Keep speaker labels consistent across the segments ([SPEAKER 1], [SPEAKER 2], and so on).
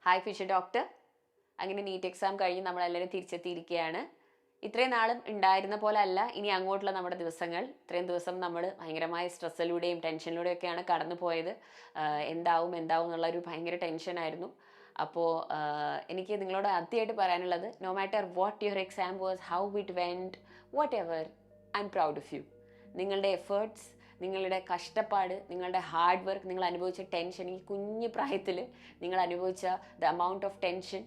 [SPEAKER 1] Hi Fisher doctor. അങ്ങനെ NEET exam കഴിഞ്ഞ് നമ്മളെല്ലാവരും തിരിച്ചെത്തിയിരിക്കുകയാണ്. ഇത്രയും നാളും ഉണ്ടായിരുന്ന പോലെ അല്ല ഇനി അങ്ങോട്ടുള്ള നമ്മുടെ ദിവസങ്ങൾ. ഇത്രയും ദിവസം നമ്മൾ ഭയങ്കരമായ സ്ട്രെസ്സിലൂടെയും ടെൻഷനിലൂടെയൊക്കെയാണ് കടന്നു പോയത്. എന്താവും എന്നുള്ളൊരു ഭയങ്കര ടെൻഷനായിരുന്നു. അപ്പോൾ എനിക്ക് നിങ്ങളോട് ആദ്യമായിട്ട് പറയാനുള്ളത്, no matter what your exam was, how it went, what ever, I am proud of you. നിങ്ങളുടെ എഫേർട്സ്, നിങ്ങളുടെ കഷ്ടപ്പാട്, നിങ്ങളുടെ ഹാർഡ് വർക്ക്, നിങ്ങൾ അനുഭവിച്ച ടെൻഷൻ, ഈ കുഞ്ഞു പ്രായത്തിൽ നിങ്ങൾ അനുഭവിച്ച ദ എമൗണ്ട് ഓഫ് ടെൻഷൻ,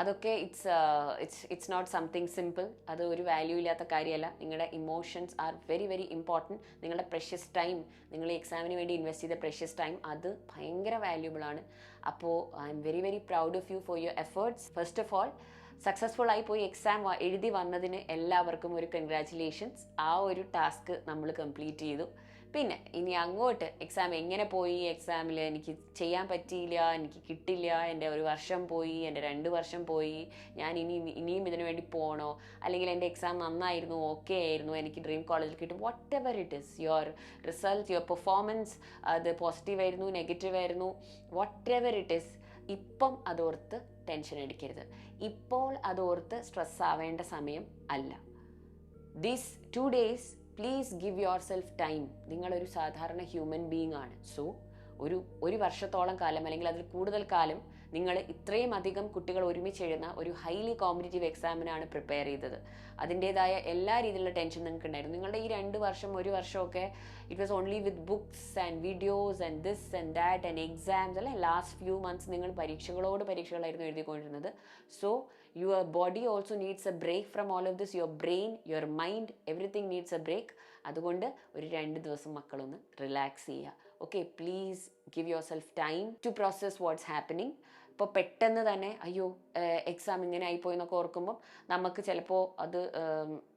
[SPEAKER 1] അതൊക്കെ ഇറ്റ്സ് നോട്ട് സംതിങ് സിമ്പിൾ. അത് ഒരു വാല്യൂ ഇല്ലാത്ത കാര്യമല്ല. നിങ്ങളുടെ emotions are very very important. നിങ്ങളുടെ പ്രഷ്യസ് ടൈം, നിങ്ങൾ ഈ എക്സാമിന് വേണ്ടി ഇൻവെസ്റ്റ് ചെയ്ത പ്രഷ്യസ് ടൈം, അത് ഭയങ്കര വാല്യൂബിൾ ആണ്. അപ്പോൾ I am very very proud of you for your efforts. First of all, successful ആയി പോയി എക്സാം എഴുതി വന്നതിന് എല്ലാവർക്കും ഒരു കൺഗ്രാറ്റുലേഷൻസ്. ആ ഒരു ടാസ്ക് നമ്മൾ കംപ്ലീറ്റ് ചെയ്തു. പിന്നെ ഇനി അങ്ങോട്ട് എക്സാം എങ്ങനെ പോയി, എക്സാമിൽ എനിക്ക് ചെയ്യാൻ പറ്റിയില്ല, എനിക്ക് കിട്ടില്ല, എൻ്റെ ഒരു വർഷം പോയി, എൻ്റെ 2 വർഷം പോയി, ഞാൻ ഇനിയും ഇതിനു വേണ്ടി പോകണോ, അല്ലെങ്കിൽ എൻ്റെ എക്സാം നന്നായിരുന്നു, ഓക്കെ ആയിരുന്നു, എനിക്ക് ഡ്രീം കോളേജിൽ കിട്ടും, what ever it is, your result, your performance, അത് പോസിറ്റീവ് ആയിരുന്നു, നെഗറ്റീവ് ആയിരുന്നു, വാട്ട് എവർ ഇറ്റ് ഇസ്, ഇപ്പം അതോർത്ത് ടെൻഷൻ അടിക്കരുത്. ഇപ്പോൾ അതോർത്ത് സ്ട്രെസ് ആവേണ്ട സമയം അല്ല. These 2 days please give yourself time. നിങ്ങളൊരു സാധാരണ ഹ്യൂമൻ ബീയിങ് ആണ്. സോ ഒരു വർഷത്തോളം കാലം അല്ലെങ്കിൽ അതിൽ കൂടുതൽ കാലം നിങ്ങൾ ഇത്രയും അധികം കുട്ടികൾ ഒരുമിച്ച് എഴുതുന്ന ഒരു ഹൈലി കോമ്പറ്റീറ്റീവ് എക്സാമിനാണ് പ്രിപ്പയർ ചെയ്തത്. അതിൻ്റേതായ എല്ലാ രീതിയിലുള്ള ടെൻഷൻ നിങ്ങൾക്ക് ഉണ്ടായിരുന്നു. നിങ്ങളുടെ ഈ 2 വർഷം, 1 വർഷമൊക്കെ it was only with books and videos and this and that and exams അല്ലെ. ലാസ്റ്റ് ഫ്യൂ മന്ത്സ് നിങ്ങൾ പരീക്ഷകളായിരുന്നു എഴുതിക്കൊണ്ടിരുന്നത്. So your body also needs a break from all of this. Your brain, your mind, everything needs a break. അതുകൊണ്ട് ഒരു 2 ദിവസം മക്കളൊന്ന് relax ചെയ്യുക. Okay, please give yourself time to process what's happening. ഇപ്പോൾ പെട്ടെന്ന് തന്നെ അയ്യോ എക്സാം ഇങ്ങനെ ആയിപ്പോയി എന്നൊക്കെ ഓർക്കുമ്പം നമുക്ക് ചിലപ്പോൾ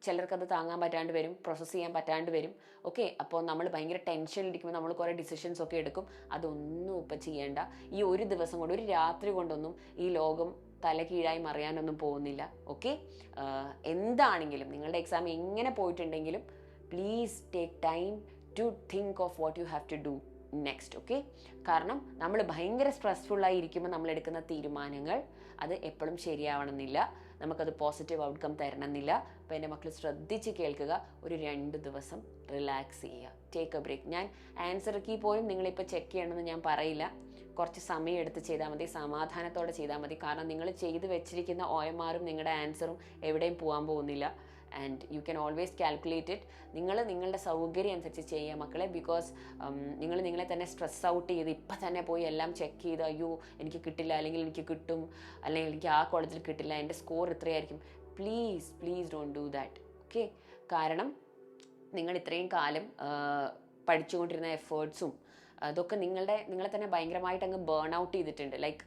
[SPEAKER 1] ചിലർക്കത് താങ്ങാൻ പറ്റാണ്ട് വരും, പ്രോസസ്സ് ചെയ്യാൻ പറ്റാണ്ട് വരും. ഓക്കെ, അപ്പോൾ നമ്മൾ ഭയങ്കര ടെൻഷനിലിരിക്കുമ്പോൾ നമ്മൾ കുറേ ഡിസിഷൻസ് ഒക്കെ എടുക്കും. അതൊന്നും ഇപ്പം ചെയ്യേണ്ട. ഈ ഒരു ദിവസം കൊണ്ട്, ഒരു രാത്രി കൊണ്ടൊന്നും ഈ ലോകം തല കീഴായി മറിയാനൊന്നും പോകുന്നില്ല. ഓക്കെ, എന്താണെങ്കിലും നിങ്ങളുടെ എക്സാം എങ്ങനെ പോയിട്ടുണ്ടെങ്കിലും please take time to think of what you have to do next. Okay, കാരണം നമ്മൾ ഭയങ്കര സ്ട്രെസ്ഫുള്ളായി ഇരിക്കുമ്പോൾ നമ്മൾ എടുക്കുന്ന തീരുമാനങ്ങൾ അത് എപ്പോഴും ശരിയാവണമെന്നില്ല, നമുക്കത് പോസിറ്റീവ് ഔട്ട്കം തരണമെന്നില്ല. അപ്പോൾ എൻ്റെ മക്കൾ ശ്രദ്ധിച്ച് കേൾക്കുക. ഒരു 2 ദിവസം റിലാക്സ് ചെയ്യുക, ടേക്ക് എ ബ്രേക്ക്. ഞാൻ ആൻസർ കീ പോലും നിങ്ങളിപ്പോൾ ചെക്ക് ചെയ്യണമെന്ന് ഞാൻ പറയില്ല. കുറച്ച് സമയം എടുത്ത് ചെയ്താൽ മതി, സമാധാനത്തോടെ ചെയ്താൽ മതി. കാരണം നിങ്ങൾ ചെയ്ത് വെച്ചിരിക്കുന്ന OMRഉം നിങ്ങളുടെ ആൻസറും എവിടെയും പോകാൻ പോകുന്നില്ല. And you can always calculate it. നിങ്ങളുടെ സൗകര്യം അനുസരിച്ച് ചെയ്യുക മക്കളെ. ബിക്കോസ് നിങ്ങൾ നിങ്ങളെ തന്നെ സ്ട്രെസ് ഔട്ട് ചെയ്ത് ഇപ്പം തന്നെ പോയി എല്ലാം ചെക്ക് ചെയ്ത് അയ്യോ എനിക്ക് കിട്ടില്ല, അല്ലെങ്കിൽ എനിക്ക് കിട്ടും, അല്ലെങ്കിൽ എനിക്ക് ആ കോളേജിൽ കിട്ടില്ല, എൻ്റെ സ്കോർ ഇത്രയായിരിക്കും. Please don't do that. Okay, കാരണം നിങ്ങൾ ഇത്രയും കാലം പഠിച്ചുകൊണ്ടിരുന്ന എഫേർട്സും അതൊക്കെ നിങ്ങളെ തന്നെ ഭയങ്കരമായിട്ട് അങ്ങ് ബേൺ ഔട്ട് ചെയ്തിട്ടുണ്ട്. ലൈക്ക്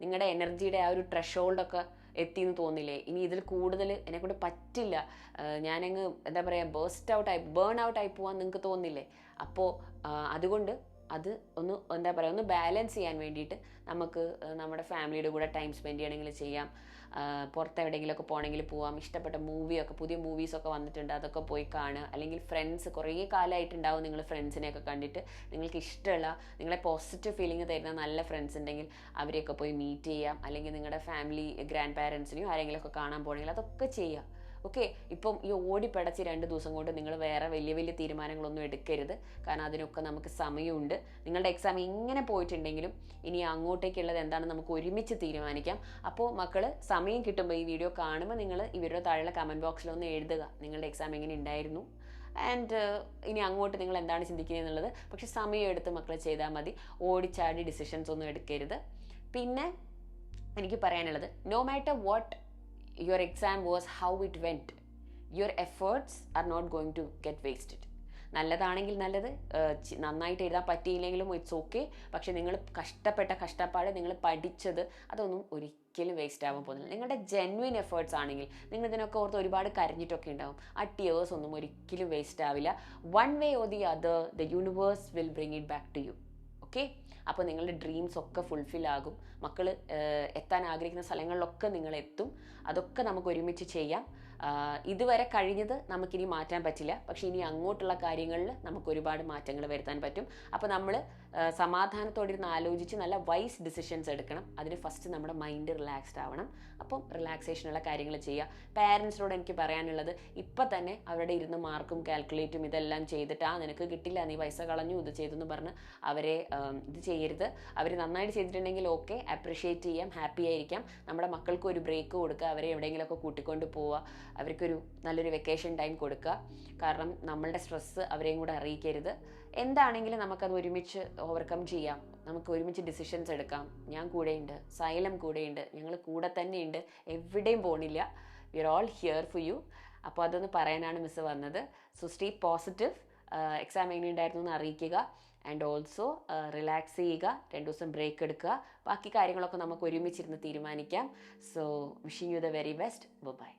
[SPEAKER 1] നിങ്ങളുടെ എനർജിയുടെ ആ ഒരു ത്രെഷോൾഡൊക്കെ എത്തിയെന്ന് തോന്നില്ലേ? ഇനി ഇതിൽ കൂടുതൽ എന്നെക്കൊണ്ട് പറ്റില്ല, ഞാനങ്ങ് എന്താ പറയുക ബേൺ ഔട്ട് ആയി പോകാൻ നിങ്ങൾക്ക് തോന്നില്ലേ? അപ്പോൾ അതുകൊണ്ട് അത് ഒന്ന് ബാലൻസ് ചെയ്യാൻ വേണ്ടിയിട്ട് നമുക്ക് നമ്മുടെ ഫാമിലിയുടെ കൂടെ ടൈം സ്പെൻഡ് ചെയ്യണമെങ്കിൽ ചെയ്യാം, പുറത്തെവിടെയെങ്കിലുമൊക്കെ പോകണമെങ്കിൽ പോവാം, ഇഷ്ടപ്പെട്ട മൂവിയൊക്കെ, പുതിയ മൂവീസൊക്കെ വന്നിട്ടുണ്ട് അതൊക്കെ പോയി കാണുക. അല്ലെങ്കിൽ ഫ്രണ്ട്സ്, കുറേ കാലമായിട്ടുണ്ടാവും നിങ്ങൾ ഫ്രണ്ട്സിനെയൊക്കെ കണ്ടിട്ട്, നിങ്ങൾക്ക് ഇഷ്ടമുള്ള നിങ്ങളെ പോസിറ്റീവ് ഫീലിംഗ് തരുന്ന നല്ല ഫ്രണ്ട്സ് ഉണ്ടെങ്കിൽ അവരെയൊക്കെ പോയി മീറ്റ് ചെയ്യാം. അല്ലെങ്കിൽ നിങ്ങളുടെ ഫാമിലി ഗ്രാൻഡ് പാരൻസിനെയോ ആരെങ്കിലുമൊക്കെ കാണാൻ പോകണമെങ്കിൽ അതൊക്കെ ചെയ്യാം. ഓക്കെ, ഇപ്പം ഈ ഓടിപ്പടച്ച് 2 ദിവസം കൊണ്ട് നിങ്ങൾ വേറെ വലിയ തീരുമാനങ്ങളൊന്നും എടുക്കരുത്. കാരണം അതിനൊക്കെ നമുക്ക് സമയമുണ്ട്. നിങ്ങളുടെ എക്സാം എങ്ങനെ പോയിട്ടുണ്ടെങ്കിലും ഇനി അങ്ങോട്ടേക്കുള്ളത് എന്താണെന്ന് നമുക്ക് ഒരുമിച്ച് തീരുമാനിക്കാം. അപ്പോൾ മക്കൾ സമയം കിട്ടുമ്പോൾ, ഈ വീഡിയോ കാണുമ്പോൾ നിങ്ങൾ ഇവരുടെ താഴെയുള്ള കമൻറ്റ് ബോക്സിലൊന്ന് എഴുതുക നിങ്ങളുടെ എക്സാം എങ്ങനെ ഉണ്ടായിരുന്നു, ആൻഡ് ഇനി അങ്ങോട്ട് നിങ്ങൾ എന്താണ് ചിന്തിക്കുന്നത് എന്നുള്ളത്. പക്ഷെ സമയം എടുത്ത് മക്കൾ ചെയ്താൽ മതി, ഓടിച്ചാടി ഡിസിഷൻസ് ഒന്നും എടുക്കരുത്. പിന്നെ എനിക്ക് പറയാനുള്ളത്, no matter what your exam was, how it went, your efforts are not going to get wasted. നല്ലതാണെങ്കിൽ നല്ലത്, നന്നായിട്ട് എഴുതാൻ പറ്റിയില്ലെങ്കിലും ഇറ്റ്സ് ഓക്കെ. പക്ഷെ നിങ്ങൾ കഷ്ടപ്പാട്, നിങ്ങൾ പഠിച്ചത് അതൊന്നും ഒരിക്കലും വേസ്റ്റ് ആവാൻ പോകുന്നില്ല. നിങ്ങളുടെ ജെന്വിൻ എഫേർട്സ് ആണെങ്കിൽ നിങ്ങൾ ഇതിനൊക്കെ ഓർത്ത് ഒരുപാട് കരഞ്ഞിട്ടൊക്കെ ഉണ്ടാവും. ആ ടിയേഴ്സ് ഒന്നും ഒരിക്കലും വേസ്റ്റ് ആവില്ല. One way or the other the universe will bring it back to you. Okay, അപ്പോൾ നിങ്ങളുടെ ഡ്രീംസ് ഒക്കെ ഫുൾഫിൽ ആകും. മക്കൾ എത്താൻ ആഗ്രഹിക്കുന്ന സ്ഥലങ്ങളിലൊക്കെ നിങ്ങൾ എത്തും. അതൊക്കെ നമുക്ക് ഒരുമിച്ച് ചെയ്യാം. ഇതുവരെ കഴിഞ്ഞത് നമുക്കിനി മാറ്റാൻ പറ്റില്ല, പക്ഷെ ഇനി അങ്ങോട്ടുള്ള കാര്യങ്ങളിൽ നമുക്ക് ഒരുപാട് മാറ്റങ്ങൾ വരുത്താൻ പറ്റും. അപ്പോൾ നമ്മൾ സമാധാനത്തോടെ ഇരുന്ന് ആലോചിച്ച് നല്ല വൈസ് ഡിസിഷൻസ് എടുക്കണം. അതിന് ഫസ്റ്റ് നമ്മുടെ മൈൻഡ് റിലാക്സ്ഡ് ആവണം. അപ്പം റിലാക്സേഷനുള്ള കാര്യങ്ങൾ ചെയ്യുക. പാരൻസിനോട് എനിക്ക് പറയാനുള്ളത്, ഇപ്പം തന്നെ അവരുടെ ഇരുന്ന് മാർക്കും കാൽക്കുലേറ്റും ഇതെല്ലാം ചെയ്തിട്ട് നിനക്ക് കിട്ടില്ല, നീ പൈസ കളഞ്ഞു, ഇത് ചെയ്തെന്ന് പറഞ്ഞ് അവരെ ഇത് ചെയ്യരുത്. അവർ നന്നായിട്ട് ചെയ്തിട്ടുണ്ടെങ്കിൽ ഓക്കെ, അപ്രിഷ്യേറ്റ് ചെയ്യാം, ഹാപ്പി ആയിരിക്കാം. നമ്മുടെ മക്കൾക്ക് ഒരു ബ്രേക്ക് കൊടുക്കുക, അവരെ എവിടെയെങ്കിലുമൊക്കെ കൂട്ടിക്കൊണ്ട് പോവുക, അവർക്കൊരു നല്ലൊരു വെക്കേഷൻ ടൈം കൊടുക്കുക. കാരണം നമ്മളുടെ സ്ട്രെസ്സ് അവരെയും കൂടെ അറിയിക്കരുത്. എന്താണെങ്കിലും നമുക്കത് ഒരുമിച്ച് ഓവർകം ചെയ്യാം, നമുക്ക് ഒരുമിച്ച് ഡിസിഷൻസ് എടുക്കാം. ഞാൻ കൂടെയുണ്ട്, സൈലം കൂടെയുണ്ട്, ഞങ്ങൾ കൂടെ തന്നെയുണ്ട്, എവിടെയും പോണില്ല. We are all here for you. അപ്പോൾ അതൊന്ന് പറയാനാണ് മിസ്സ് വന്നത്. So stay positive. എക്സാം എങ്ങനെയുണ്ടായിരുന്നു എന്ന് അറിയിക്കുക. ആൻഡ് ഓൾസോ റിലാക്സ് ചെയ്യുക, 2 ദിവസം ബ്രേക്ക് എടുക്കുക. ബാക്കി കാര്യങ്ങളൊക്കെ നമുക്ക് ഒരുമിച്ചിരുന്ന് തീരുമാനിക്കാം. So wishing you the very best. By.